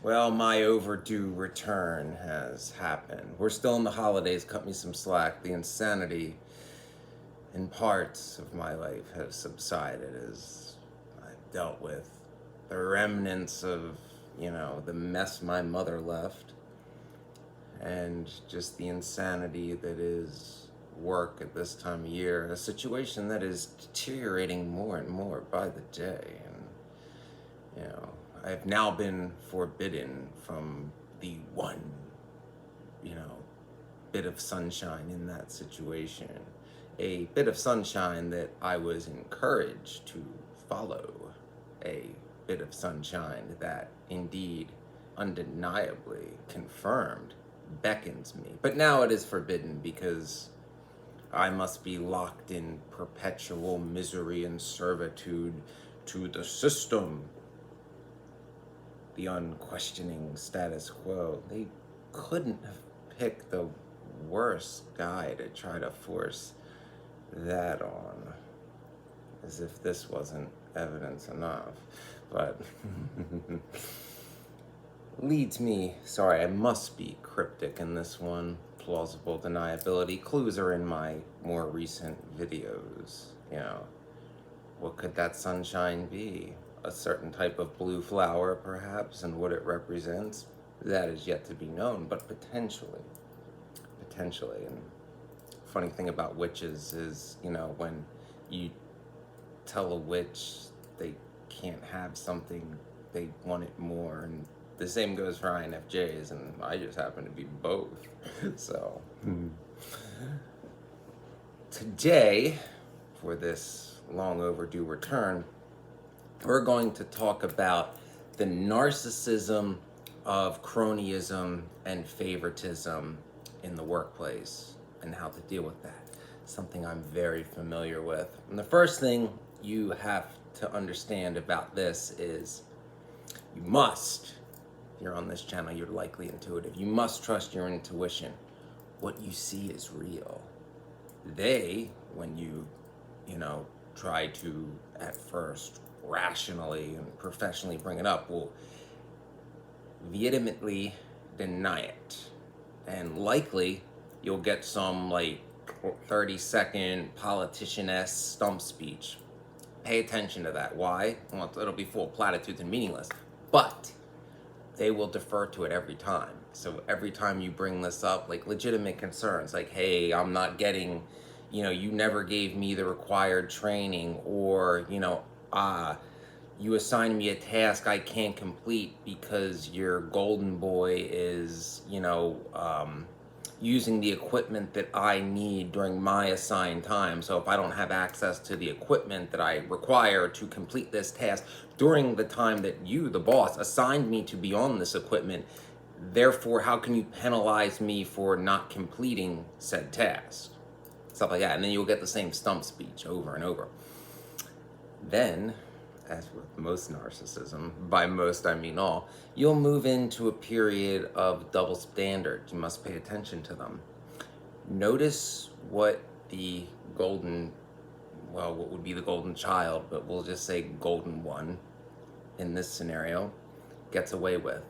Well, my overdue return has happened. We're still in the holidays, cut me some slack. The insanity in parts of my life has subsided as I've dealt with the remnants of, the mess my mother left and just the insanity that is work at this time of year, a situation that is deteriorating more and more by the day. I've now been forbidden from the one, bit of sunshine in that situation. A bit of sunshine that I was encouraged to follow. A bit of sunshine that indeed, undeniably confirmed, beckons me. But now it is forbidden because I must be locked in perpetual misery and servitude to the system, the unquestioning status quo. They couldn't have picked the worst guy to try to force that on, as if this wasn't evidence enough. But leads me, sorry, I must be cryptic in this one. Plausible deniability. Clues are in my more recent videos. What could that sunshine be? A certain type of blue flower, perhaps, and what it represents? That is yet to be known, but potentially. And funny thing about witches is, when you tell a witch they can't have something, they want it more, and the same goes for INFJs, and I just happen to be both. So, today, for this long overdue return, we're going to talk about the narcissism of cronyism and favoritism in the workplace and how to deal with that. Something I'm very familiar with. And the first thing you have to understand about this is you must, if you're on this channel, you're likely intuitive. You must trust your intuition. What you see is real. They, when you try to, at first, rationally and professionally bring it up, will vehemently deny it. And likely, you'll get some 30-second politician-esque stump speech. Pay attention to that. Why? Well, it'll be full of platitudes and meaningless. But they will defer to it every time. So every time you bring this up, legitimate concerns, hey, I'm not getting, you never gave me the required training, or, you assigned me a task I can't complete because your golden boy is, using the equipment that I need during my assigned time. So if I don't have access to the equipment that I require to complete this task during the time that you, the boss, assigned me to be on this equipment, therefore, how can you penalize me for not completing said task? Stuff like that. And then you'll get the same stump speech over and over. Then, as with most narcissism, by most I mean all, you'll move into a period of double standards. You must pay attention to them. Notice what the what would be the golden child, but we'll just say golden one in this scenario, gets away with.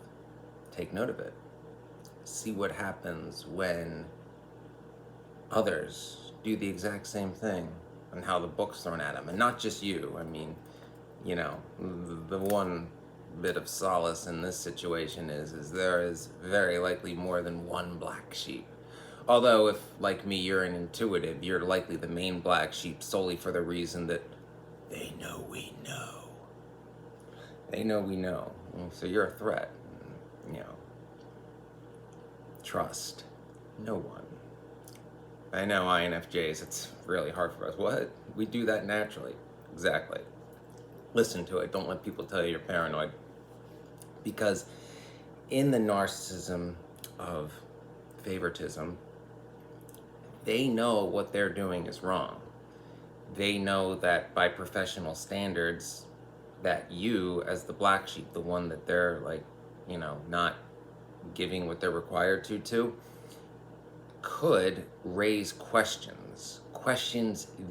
Take note of it. See what happens when others do the exact same thing and how the book's thrown at them. And not just you. I mean, the one bit of solace in this situation is there is very likely more than one black sheep. Although if, like me, you're an intuitive, you're likely the main black sheep solely for the reason that they know we know. They know we know. So you're a threat. Trust no one. I know INFJs, it's really hard for us. What? We do that naturally. Exactly. Listen to it. Don't let people tell you you're paranoid. Because in the narcissism of favoritism, they know what they're doing is wrong. They know that by professional standards, that you, as the black sheep, the one that they're not giving what they're required to, could raise questions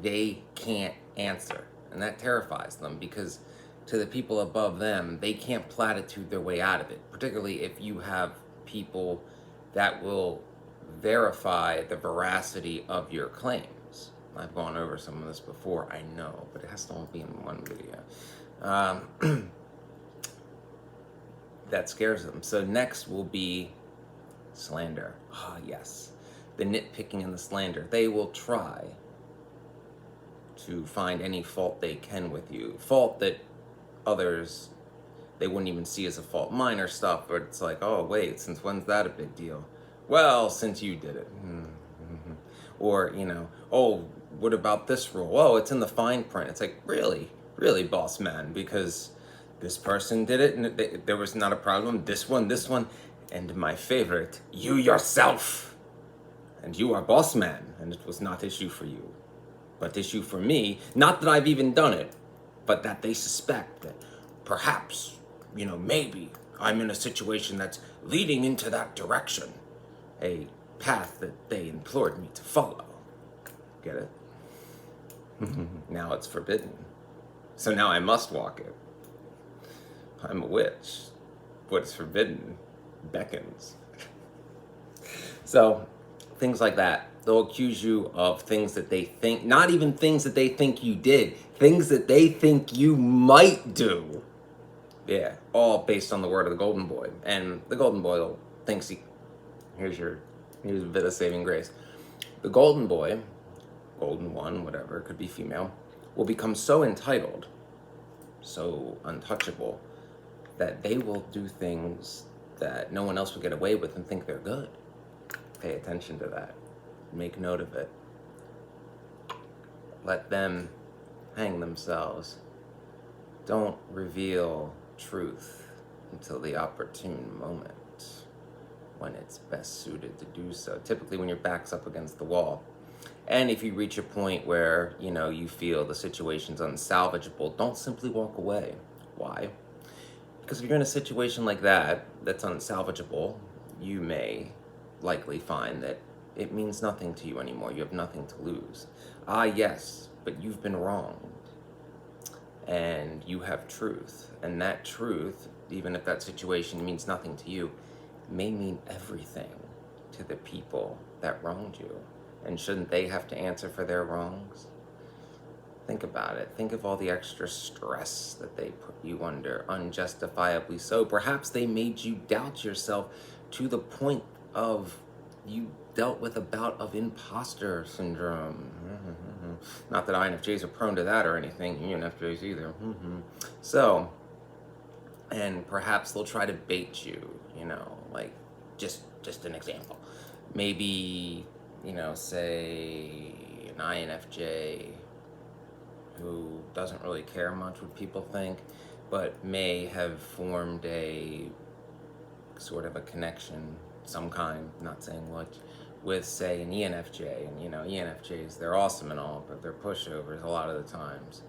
they can't answer. And that terrifies them because to the people above them, they can't platitude their way out of it, particularly if you have people that will verify the veracity of your claims. I've gone over some of this before, I know, but it has to only be in one video. That scares them. So next will be slander. Ah, yes. The nitpicking and the slander. They will try to find any fault they can with you. Fault that others, they wouldn't even see as a fault. Minor stuff, but it's like, oh, wait, since when's that a big deal? Well, since you did it. Or, you know, oh, what about this rule? Oh, it's in the fine print. It's like, really, boss man, because this person did it and there was not a problem. This one, and my favorite, you yourself. And you are boss man, and it was not issue for you, but issue for me. Not that I've even done it, but that they suspect that perhaps, you know, maybe I'm in a situation that's leading into that direction, a path that they implored me to follow. Get it? Now it's forbidden. So now I must walk it. I'm a witch. What is forbidden beckons. So, things like that. They'll accuse you of things that they think, not even things that they think you did, things that they think you might do. Yeah, all based on the word of the golden boy. And the golden boy thinks here's a bit of saving grace. The golden boy, golden one, whatever, could be female, will become so entitled, so untouchable, that they will do things that no one else will get away with and think they're good. Pay attention to that. Make note of it. Let them hang themselves. Don't reveal truth until the opportune moment when it's best suited to do so. Typically when your back's up against the wall. And if you reach a point where, you know, you feel the situation's unsalvageable, don't simply walk away. Why? Because if you're in a situation like that, that's unsalvageable, you may likely find that it means nothing to you anymore. You have nothing to lose. Ah, yes, but you've been wronged. And you have truth. And that truth, even if that situation means nothing to you, may mean everything to the people that wronged you. And shouldn't they have to answer for their wrongs? Think about it. Think of all the extra stress that they put you under, unjustifiably so. Perhaps they made you doubt yourself to the point of you dealt with a bout of imposter syndrome. Not that INFJs are prone to that or anything, ENFJs either. So, and perhaps they'll try to bait you, you know, like just an example. Maybe, you know, say an INFJ who doesn't really care much what people think, but may have formed a sort of a connection, some kind, not saying what, with, say, an ENFJ. And, you know, ENFJs, they're awesome and all, but they're pushovers a lot of the times.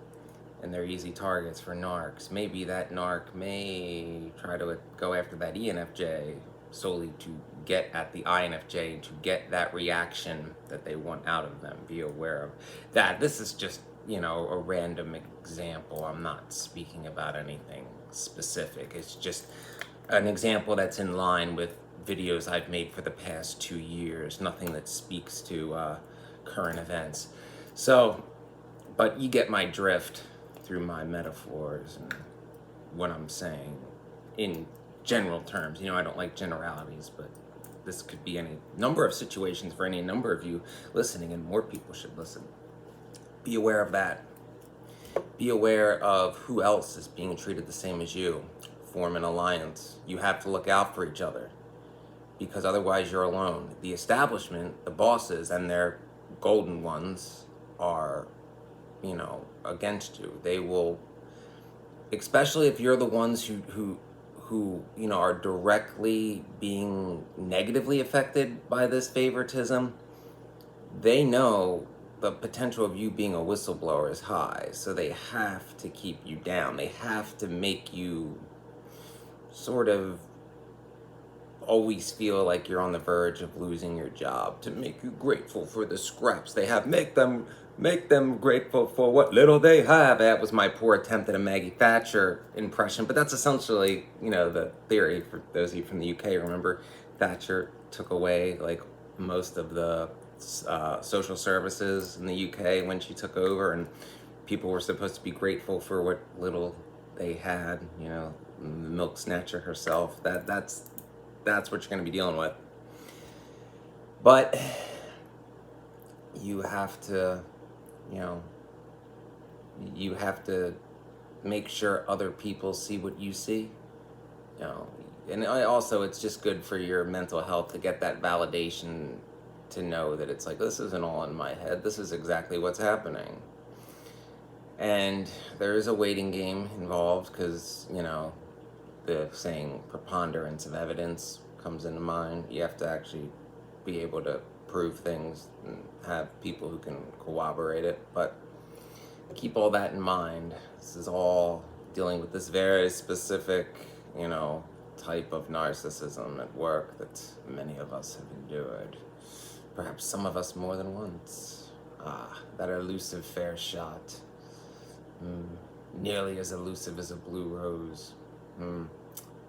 And they're easy targets for narcs. Maybe that narc may try to go after that ENFJ solely to get at the INFJ and to get that reaction that they want out of them. Be aware of that. This is just, you know, a random example. I'm not speaking about anything specific. It's just an example that's in line with videos I've made for the past 2 years. Nothing that speaks to current events. So, but you get my drift through my metaphors and what I'm saying in general terms. You know, I don't like generalities, but this could be any number of situations for any number of you listening, and more people should listen. Be aware of that. Be aware of who else is being treated the same as you. Form an alliance. You have to look out for each other, because otherwise you're alone. The establishment, the bosses, and their golden ones are, you know, against you. They will, especially if you're the ones who you know, are directly being negatively affected by this favoritism, they know the potential of you being a whistleblower is high, so they have to keep you down. They have to make you sort of always feel like you're on the verge of losing your job, to make you grateful for the scraps they have. Make them grateful for what little they have. That was my poor attempt at a Maggie Thatcher impression, but that's essentially, the theory. For those of you from the UK, remember Thatcher took away like most of the social services in the UK when she took over, and people were supposed to be grateful for what little they had. The milk snatcher herself. That's what you're going to be dealing with. But you have to, you have to make sure other people see what you see. And also it's just good for your mental health to get that validation, to know that it's like, this isn't all in my head. This is exactly what's happening. And there is a waiting game involved, because, the saying preponderance of evidence comes into mind. You have to actually be able to prove things and have people who can corroborate it. But keep all that in mind. This is all dealing with this very specific, type of narcissism at work that many of us have endured. Perhaps some of us more than once. That elusive fair shot. Nearly as elusive as a blue rose.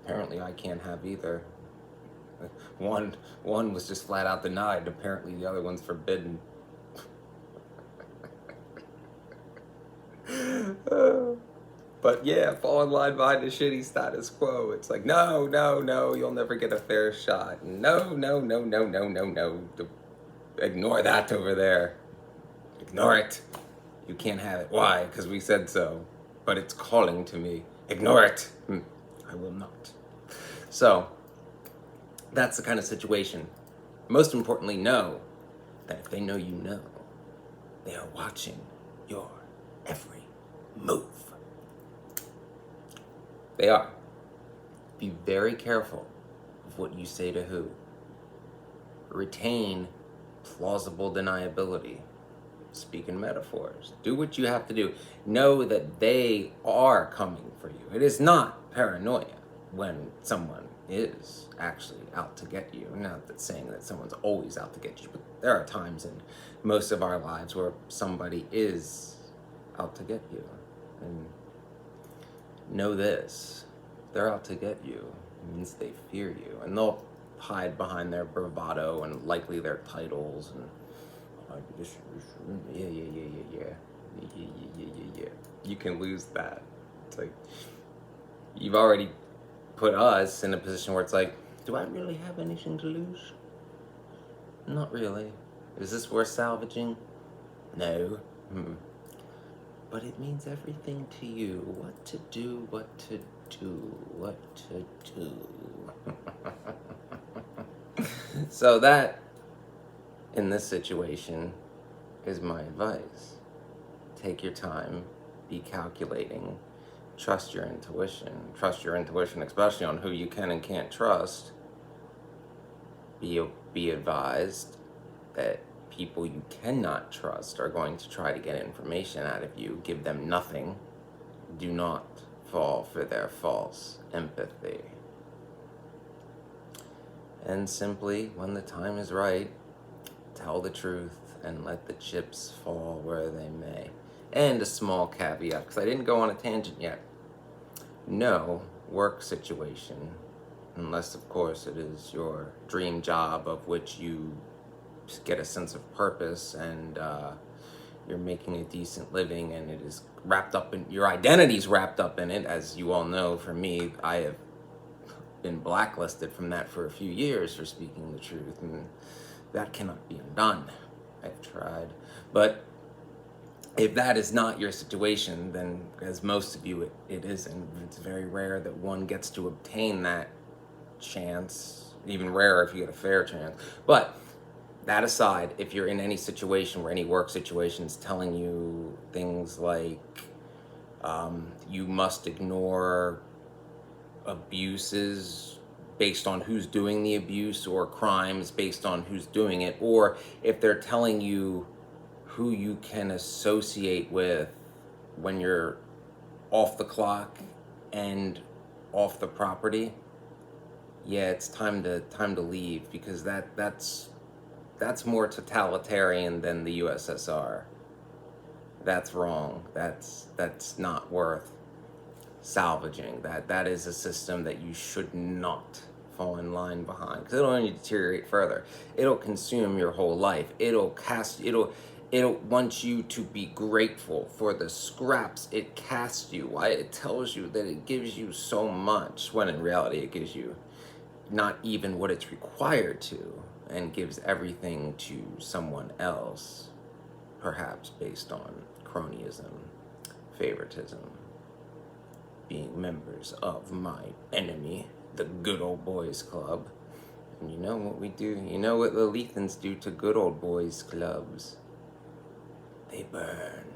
Apparently I can't have either. One was just flat out denied. Apparently the other one's forbidden. But yeah, fall in line behind the shitty status quo. It's like, no, you'll never get a fair shot. No. Ignore that over there. Ignore it. You can't have it. Why? Because we said so. But it's calling to me. Ignore it. I will not. So, that's the kind of situation. Most importantly, know that if they know you know, they are watching your every move. They are. Be very careful of what you say to who. Retain plausible deniability. Speak in metaphors. Do what you have to do. Know that they are coming for you. It is not paranoia when someone is actually out to get you. Not that saying that someone's always out to get you, but there are times in most of our lives where somebody is out to get you. And know this, they're out to get you. It means they fear you. And they'll hide behind their bravado and likely their titles and yeah. You can lose that. It's like, you've already put us in a position where it's like, do I really have anything to lose? Not really. Is this worth salvaging? No. But it means everything to you. What to do. So that, in this situation, is my advice. Take your time, be calculating, trust your intuition, especially on who you can and can't trust. Be advised that people you cannot trust are going to try to get information out of you. Give them nothing. Do not fall for their false empathy. And simply, when the time is right, tell the truth and let the chips fall where they may. And a small caveat, because I didn't go on a tangent yet. No work situation, unless of course it is your dream job of which you get a sense of purpose and you're making a decent living and it is wrapped up in, your identity's wrapped up in it. As you all know, for me, I have been blacklisted from that for a few years for speaking the truth, and that cannot be undone. I've tried. But if that is not your situation, then as most of you it isn't. It's very rare that one gets to obtain that chance, even rarer if you get a fair chance. But that aside, if you're in any situation where any work situation is telling you things like you must ignore abuses based on who's doing the abuse, or crimes based on who's doing it, or if they're telling you who you can associate with when you're off the clock and off the property, yeah, it's time to leave, because that's more totalitarian than the USSR. That's wrong. That's not worth salvaging. That is a system that you should not fall in line behind, because it'll only deteriorate further. It'll consume your whole life. It'll want you to be grateful for the scraps it casts you. Why? It tells you that it gives you so much, when in reality it gives you not even what it's required to, and gives everything to someone else, perhaps based on cronyism, favoritism, being members of my enemy, the good old boys club. And you know what we do? You know what the Lethans do to good old boys clubs? They burn.